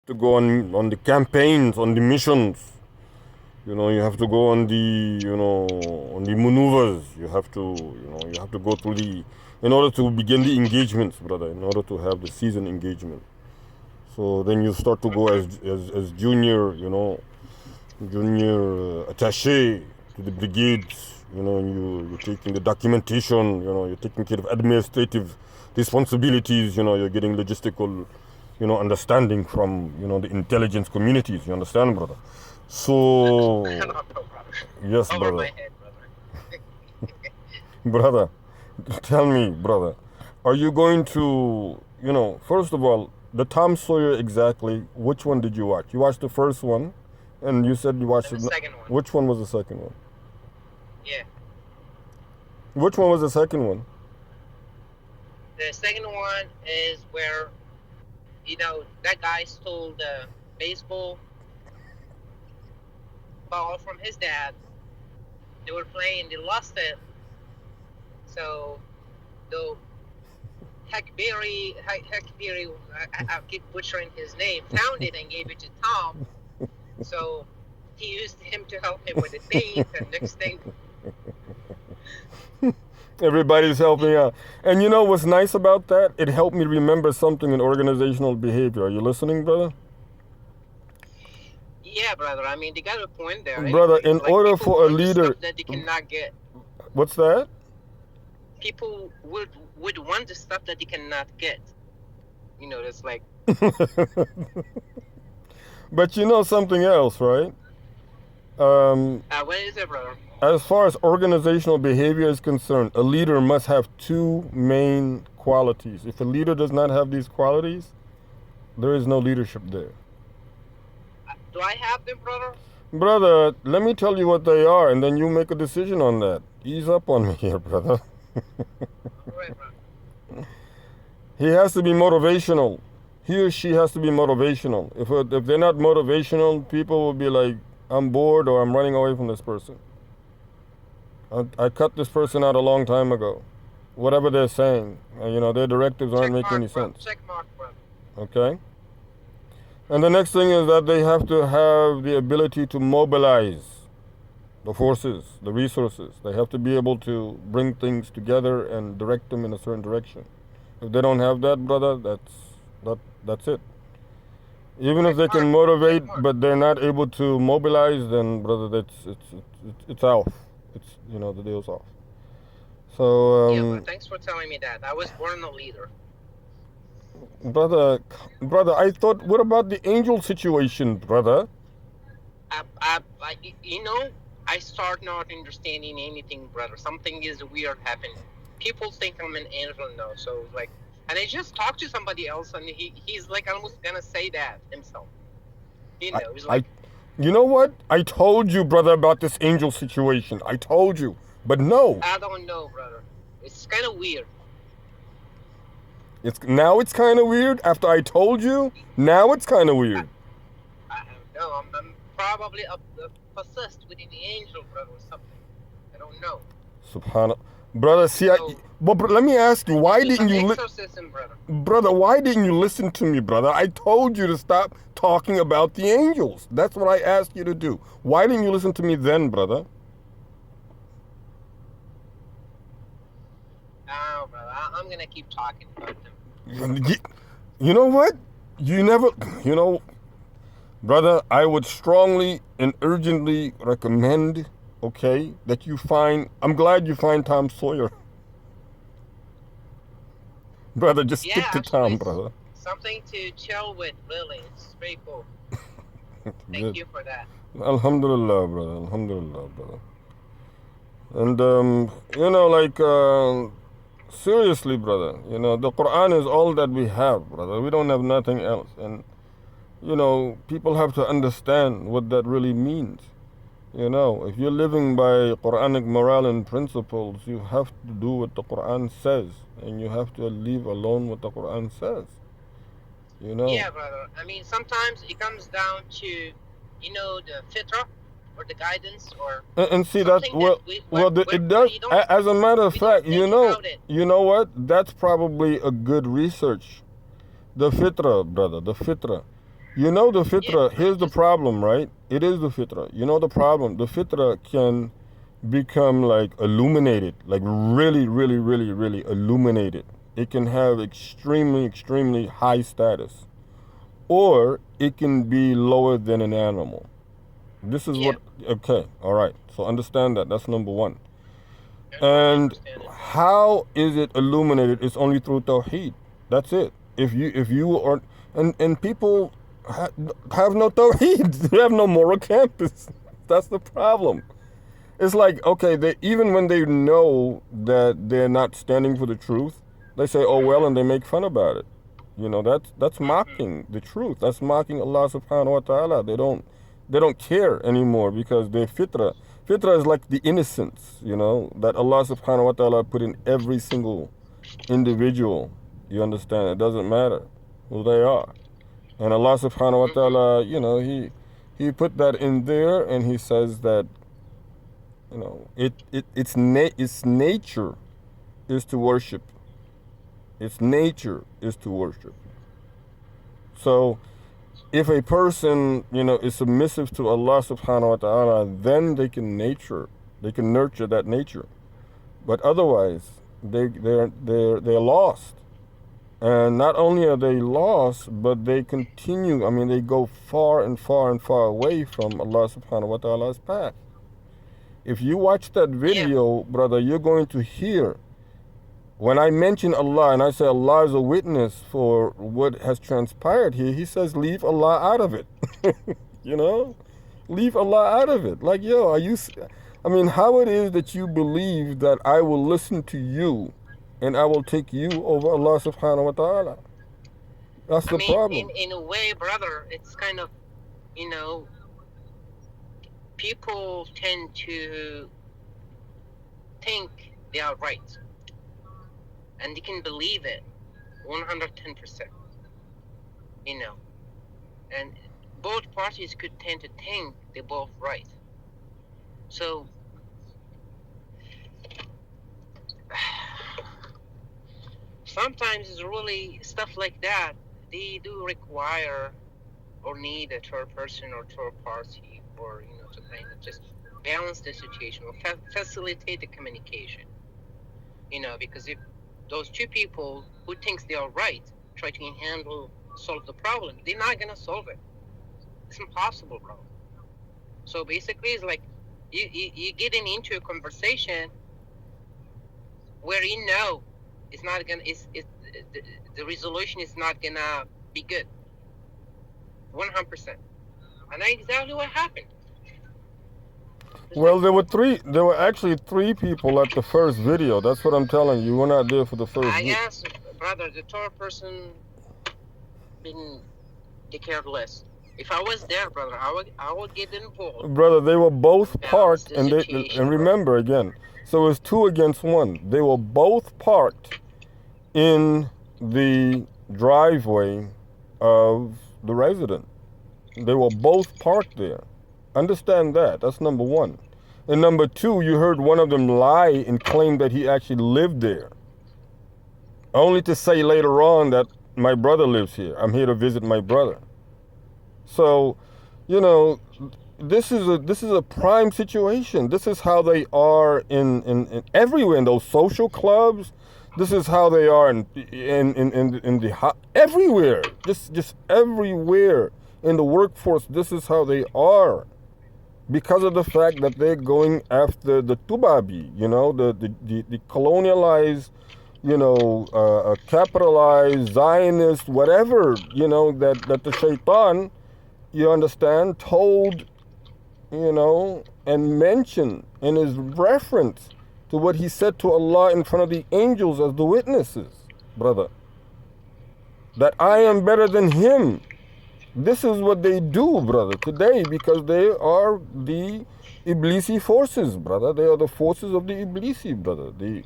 to go on the campaigns, on the missions. You have to go on on the maneuvers. You have to go through in order to begin the engagements, brother, in order to have the season engagement. So then you start to go as junior, junior attache to the brigades, and you're taking the documentation, you're taking care of administrative responsibilities, you're getting logistical, understanding from, the intelligence communities, you understand, brother? So, yes, Over my brother. head, brother. Brother, tell me, brother, are you going to, first of all, the Tom Sawyer exactly, which one did you watch? You watched the first one, and you said you watched And the second one. Which one was the second one? Yeah. Which one was the second one? The second one is where, that guy stole the baseball ball from his dad. They were playing, they lost it. So, the Hackberry, I keep butchering his name, found it and gave it to Tom. So, he used him to help him with the thief, and next thing. Everybody's helping out. And you know what's nice about that? It helped me remember something in organizational behavior. Are you listening, brother? Yeah, brother. I mean, they got a point there. Brother, Anyway, in order for a want leader, stuff that they cannot get. What's that? People would want the stuff that they cannot get. That's like. But you know something else, right? What is it, brother? As far as organizational behavior is concerned, a leader must have two main qualities. If a leader does not have these qualities, there is no leadership there. Do I have them, brother? Brother, let me tell you what they are, and then you make a decision on that. Ease up on me here, brother. All right, brother. He has to be motivational. He or she has to be motivational. If they're not motivational, people will be like, I'm bored or I'm running away from this person. I cut this person out a long time ago. Whatever they're saying, their directives aren't making any sense. Check mark, brother. Okay? And the next thing is that they have to have the ability to mobilize the forces, the resources. They have to be able to bring things together and direct them in a certain direction. If they don't have that, brother, that's it. Even if they can motivate, but they're not able to mobilize, then brother, it's off. It's the deal's off. So yeah, but thanks for telling me that. I was born a leader. Brother, I thought, what about the angel situation, brother? I start not understanding anything, brother. Something is weird happening. People think I'm an angel now, so like, and I just talked to somebody else, and he's like almost gonna say that himself. He's like, you know what? I told you, brother, about this angel situation. I told you, but no. I don't know, brother. It's kind of weird. It's kind of weird after I told you. Now it's kind of weird. I don't know. I'm probably possessed with an angel, brother, or something. I don't know. Subhanallah. Brother, see, but let me ask you, why didn't you listen? Brother, why didn't you listen to me, brother? I told you to stop talking about the angels. That's what I asked you to do. Why didn't you listen to me then, brother? No, brother, I'm going to keep talking about them. You know what? Brother, I would strongly and urgently recommend, okay, that you find, I'm glad you find Tom Sawyer. Brother, just stick to Tom, brother. Something to chill with, really. It's very cool. Thank you for that. Alhamdulillah, brother. Alhamdulillah, brother. And, seriously, brother, the Quran is all that we have, brother. We don't have nothing else. And, people have to understand what that really means. If you're living by Quranic moral and principles, you have to do what the Quran says. And you have to leave alone what the Quran says. Yeah, brother. I mean, sometimes it comes down to, the fitrah or the guidance or. And see that it does. As a matter of fact, you know what? That's probably a good research. The fitrah, brother. The fitrah. You know the Yeah, fitra. I Here's the just problem, right? It is the fitra. You know the problem. The fitra can become like illuminated, like really, really, really, really illuminated. It can have extremely, extremely high status, or it can be lower than an animal. This is yeah, what. Okay, all right. So understand that. That's number one. I And understand it. how is it illuminated? It's only through tawheed. That's it. If you are and people have no tawheed. They have no moral campus. That's the problem. It's like, okay, they even when they know that they're not standing for the truth, they say, oh well, and they make fun about it. You know, that's Hmm. mocking the truth. That's mocking Allah subhanahu wa ta'ala. They don't care anymore because their fitra. Fitra is like the innocence, you know, that Allah subhanahu wa ta'ala put in every single individual. You understand? It doesn't matter who they are. And Allah subhanahu wa Hmm. ta'ala, you know, he put that in there, and he says that, you know, its nature is to worship. Its nature is to worship. So if a person, you know, is submissive to Allah subhanahu wa ta'ala, then they can nurture that nature. But otherwise, they're lost. And not only are they lost, but they continue. I mean, they go far and far and far away from Allah subhanahu wa ta'ala's path. If you watch that Yeah, video, brother, you're going to hear when I mention Allah and I say Allah is a witness for what has transpired here, he says, leave Allah out of it. You know? Leave Allah out of it. Like, yo, I mean, how it is that you believe that I will listen to you and I will take you over Allah subhanahu wa ta'ala? That's I the mean, problem. in a way, brother, it's kind of, you know, people tend to think they are right, and they can believe it 110%, you know, and both parties could tend to think they're both right. So sometimes it's really stuff like that. They do require or need a third person or third party, or to kind of just balance the situation or facilitate the communication. Because if those two people who thinks they are right try to solve the problem, they're not gonna solve it. It's impossible, bro. So basically, it's like you getting into a conversation where it's not gonna the resolution is not gonna be good, 100%, and that's exactly what happened. It's like, Well, there were actually three people at the first video. That's what I'm telling you. You were not there for the first I video. guess, brother, the third person didn't take care less. If I was there, brother, I would get involved Brother, they were both and balance parked, the and situation, bro. remember again, so it's two against one. They were both parked in the driveway of the resident. They were both parked there. Understand that. That's number one. And number two, you heard one of them lie and claim that he actually lived there, only to say later on that my brother lives here. I'm here to visit my brother. So, you know, this is a prime situation. This is how they are in everywhere in those social clubs. This is how they are in the everywhere. Just everywhere in the workforce. This is how they are because of the fact that they're going after the tubabi. You know, the colonialized, capitalized Zionist, whatever, that the shaitan, you understand, told, and mentioned in his reference to what he said to Allah in front of the angels as the witnesses, brother, that I Yeah, am better than him. This is what they do, brother, today, because they are the Iblisi forces, brother. They are the forces of the Iblisi, brother. The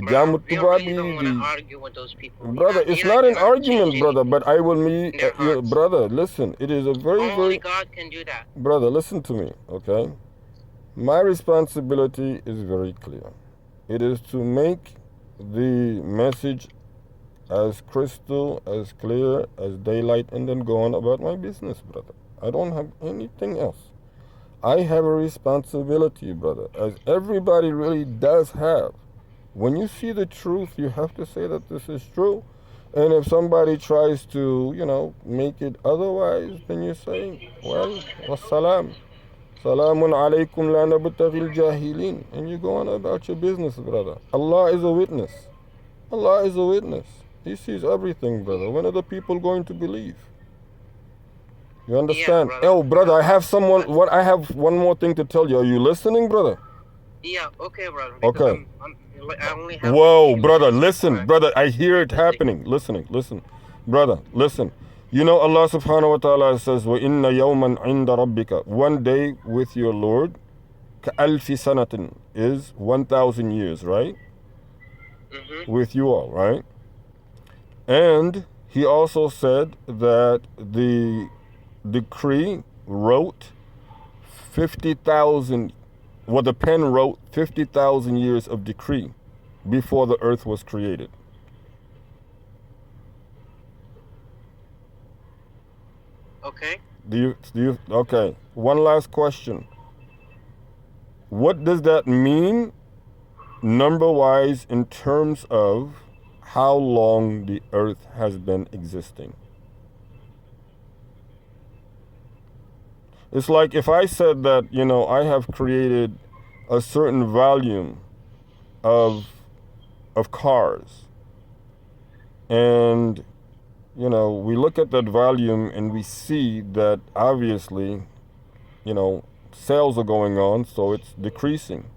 bro, we really don't Jamutubadi, want to the argue with those people. You're brother. not, It's you're not not an gonna change argument, brother. anything But I will meet, in their hearts. brother. Listen, it is a very, Only very, God can do that. brother. Listen to me, okay? My responsibility is very clear. It is to make the message as crystal, as clear as daylight, and then go on about my business, brother. I don't have anything else. I have a responsibility, brother, as everybody really does have. When you see the truth, you have to say that this is true. And if somebody tries to, make it otherwise, then you say, well, wassalam. Salamun alaykum la nabtaghil jahilin. And you go on about your business, brother. Allah is a witness. Allah is a witness. He sees everything, brother. When are the people going to believe? You understand? Yeah, brother. Oh, brother, I have one more thing to tell you. Are you listening, brother? Yeah, okay, brother. Because okay. I only have whoa, brother, listen, brother. I hear it happening. Listen, brother, listen. You know Allah subhanahu wa ta'ala says, وَإِنَّ يَوْمًا عِنْدَ رَبِّكَ. One day with your Lord, كَأَلْفِ سَنَةٍ is 1,000 years, right? Mm-hmm. With you all, right? And he also said that the decree wrote 50,000, the pen wrote 50,000 years of decree before the earth was created. Okay. Okay. One last question. What does that mean, number-wise, in terms of how long the earth has been existing? It's like if I said that, I have created a certain volume of cars, and we look at that volume and we see that obviously, sales are going on, so it's decreasing.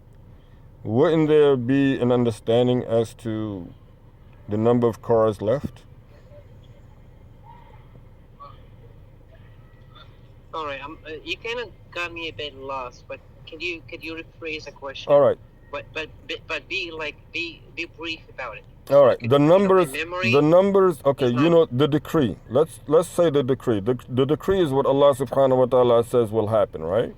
Wouldn't there be an understanding as to the number of cars left? All right. You kind of got me a bit lost, but could you rephrase the question? All right. But be brief about it. All right. The numbers. Okay. The decree. Let's say the decree. The decree is what Allah subhanahu wa ta'ala says will happen, right?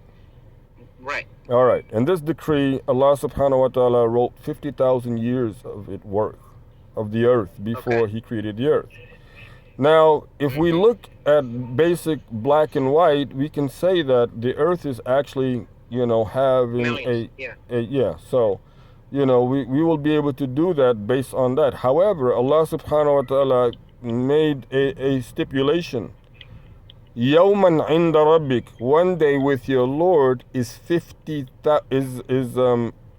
Right. All right. In this decree, Allah subhanahu wa ta'ala wrote 50,000 years of it worth of the earth before He created the earth. Now, if we look at basic black and white, we can say that the earth is actually, having millions. So, we will be able to do that based on that. However, Allah subhanahu wa ta'ala made a stipulation. Yawman inda rabbik, one day with your Lord is 50, alfa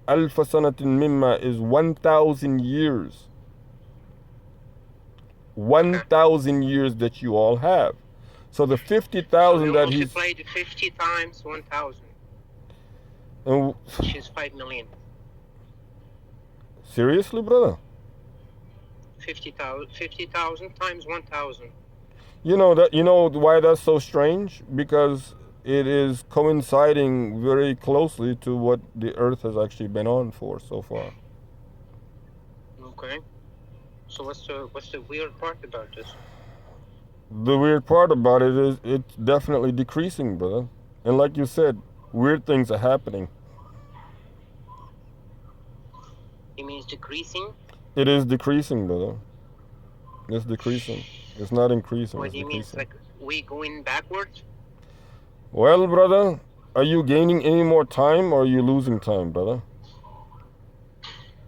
sanatin mimma is 1,000 years. 1,000 years that you all have. So the 50,000 that He's multiplied 50 times 1,000, which is 5 million. Seriously, brother? 50,000 times 1,000. You know why that's so strange? Because it is coinciding very closely to what the earth has actually been on for so far. Okay. So what's the weird part about this? The weird part about it is it's definitely decreasing, brother. And like you said, weird things are happening. It means decreasing? It is decreasing, brother. It's decreasing. It's not increasing. What do you mean? It's like we going backwards? Well, brother, are you gaining any more time or are you losing time, brother?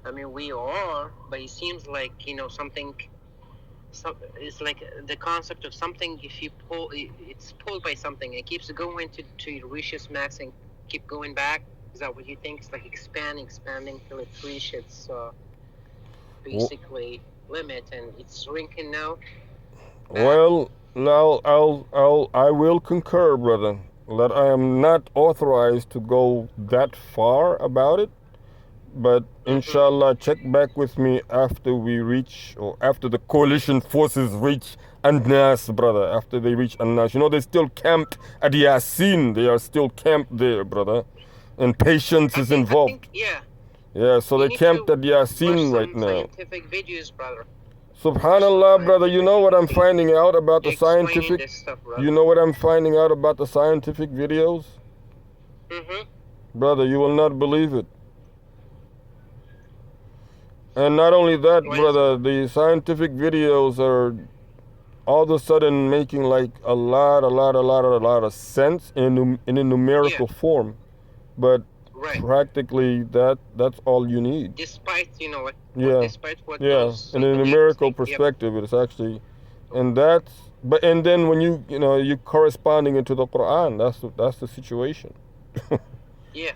I mean, we are, but it seems like, something. It's like the concept of something. If you pull, it's pulled by something. It keeps going to reaches max and keep going back. Is that what you think? It's like expanding till it reaches its basically limit, and it's shrinking now. Well, I will concur, brother, that I am not authorized to go that far about it. But inshallah, check back with me after we reach, or after the coalition forces reach An-Nas, brother. After they reach An-Nas. They're still camped at Yasin. They are still camped there, brother. And patience is involved. Yeah, so they camped at Yasin right now. Scientific videos, brother. Subhanallah, brother, you know what I'm finding out about the scientific... You know what I'm finding out about the scientific videos? Brother, you will not believe it. And not only that, Right. brother, the scientific videos are all of a sudden making like a lot of sense in a numerical form, but Right. practically that's all you need. Despite what Yeah, despite what yeah. those In a believers numerical think. Yep. perspective, it's actually, and that's and then when you corresponding it to the Quran, that's the situation. Yeah.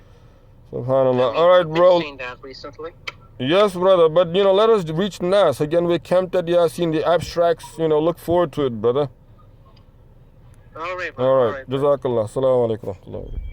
Subhanallah. I mean, All right, I've been bro. saying that recently. Yes, brother. But let us reach Nas again. We camped at Yasin, the abstracts. Look forward to it, brother. All right, bro. All All right. right, bro. Jazakallah. Assalamu alaikum.